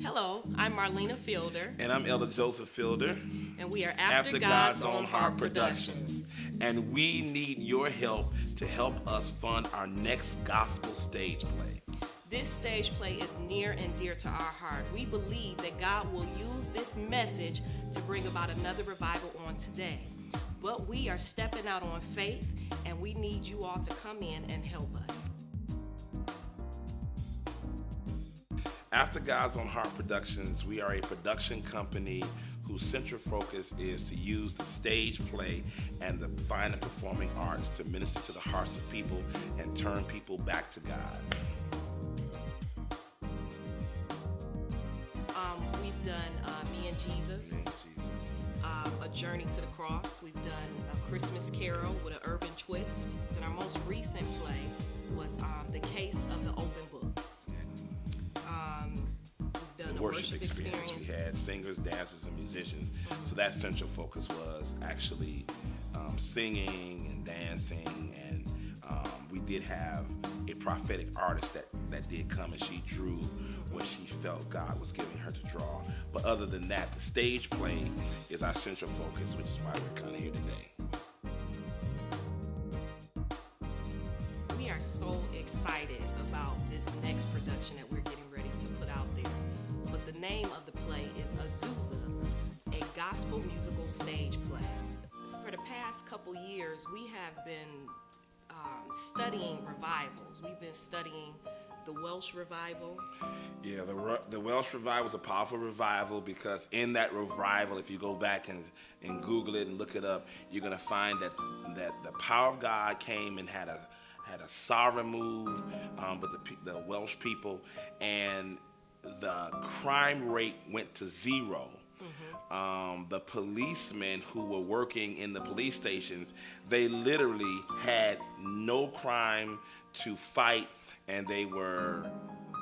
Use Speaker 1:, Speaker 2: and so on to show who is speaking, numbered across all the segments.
Speaker 1: Hello, I'm Marlena Fielder,
Speaker 2: And I'm Elder Joseph Fielder.
Speaker 1: and we are After God's Own Heart Productions.
Speaker 2: And we need your help to help us fund our next gospel stage play.
Speaker 1: This stage play is near and dear to our heart. We believe that God will use this message to bring about another revival on today. But we are stepping out on faith, and we need you all to come in and help us.
Speaker 2: After God's Own Heart Productions, we are a production company whose central focus is to use the stage play and the fine and performing arts to minister to the hearts of people and turn people back to God.
Speaker 1: We've done Me and Jesus, A Journey to the Cross. We've done A Christmas Carol with an urban twist. And our most recent play was The Case of the Open Books. We've done
Speaker 2: The
Speaker 1: a
Speaker 2: worship experience. We had singers, dancers, and musicians. So that central focus was actually singing and dancing, and we did have a prophetic artist that did come, and she drew what she felt God was giving her to draw. But other than that, the stage play is our central focus, which is why we're kind of here today.
Speaker 1: We are so excited about this next production that we're getting ready to put out there. But the name of the play is Azusa, a gospel musical stage play. For the past couple years, we have been studying revivals. We've been studying the Welsh revival.
Speaker 2: Yeah, the Welsh revival is a powerful revival because in that revival, if you go back and Google it and look it up, you're going to find that the power of God came and had a sovereign move with the Welsh people, and the crime rate went to zero. The policemen who were working in the police stations, they literally had no crime to fight, and they were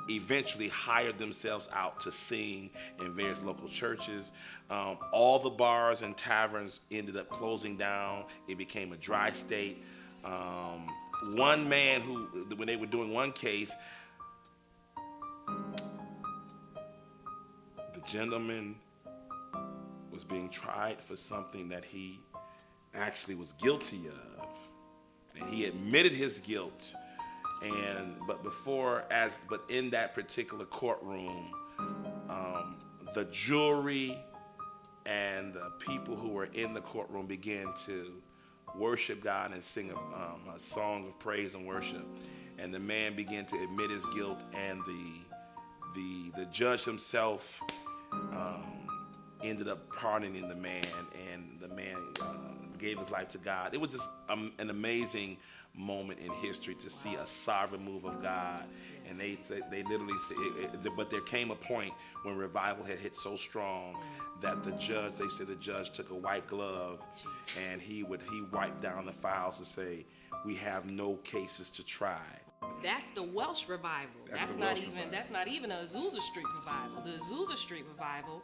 Speaker 2: eventually hired themselves out to sing in various local churches. All the bars and taverns ended up closing down. It became a dry state. One man when they were doing one case, the gentleman was being tried for something that he actually was guilty of, and he admitted his guilt. But in that particular courtroom, the jury and the people who were in the courtroom began to worship God and sing a song of praise and worship. And the man began to admit his guilt, and the judge himself ended up pardoning the man, and the man gave his life to God. It was just an amazing moment in history to see a sovereign move of God. And they literally said, but there came a point when revival had hit so strong that the judge took a white glove and he wiped down the files and say, "We have no cases to try."
Speaker 1: That's the Welsh revival. That's not even a Azusa Street revival. The Azusa Street revival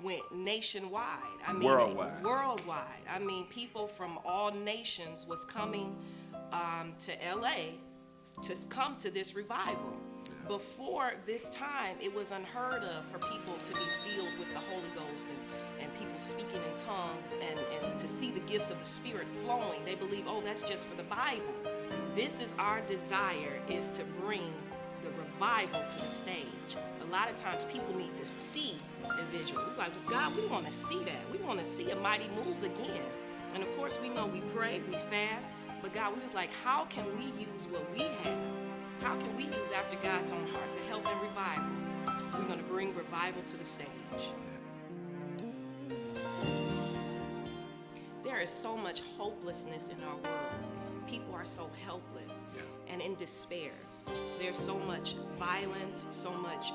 Speaker 1: went nationwide. Worldwide. I mean, people from all nations was coming to LA to come to this revival. Before this time, it was unheard of for people to be filled with the Holy Ghost and people speaking in tongues and to see the gifts of the Spirit flowing. They believe, oh, that's just for the Bible. This is our desire, is to bring the revival to the stage. A lot of times people need to see the visual. It's like, God, we want to see that. We want to see a mighty move again. And of course, we know we pray, we fast, but God, we was like, how can we use what we have? How can we use After God's Own Heart to help in revival? We're going to bring revival to the stage. There is so much hopelessness in our world. People are so helpless and in despair. There's so much violence, so much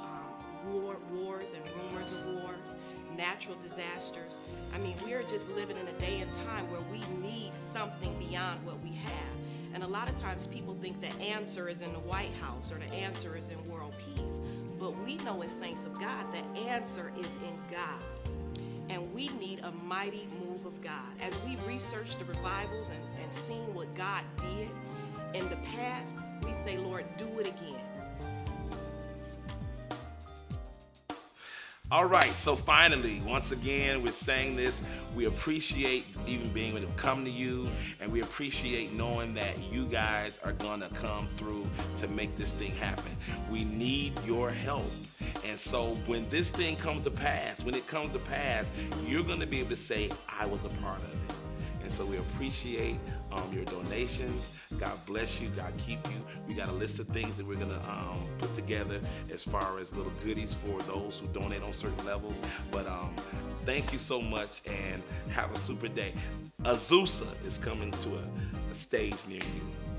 Speaker 1: wars and rumors of wars, natural disasters. I mean, we're just living in a day and time where we need something beyond what we have. And a lot of times people think the answer is in the White House or the answer is in world peace. But we know as saints of God, the answer is in God. And we need a mighty move of God. As we research the revivals and seen what God did in the past, we say, Lord, do it again.
Speaker 2: All right, so finally, once again, we're saying this. We appreciate even being able to come to you, and we appreciate knowing that you guys are going to come through to make this thing happen. We need your help. And so when this thing comes to pass, you're going to be able to say, I was a part of it. And so we appreciate your donations. God bless you. God keep you. We got a list of things that we're going to put together as far as little goodies for those who donate on certain levels. But thank you so much, and have a super day. Azusa is coming to a stage near you.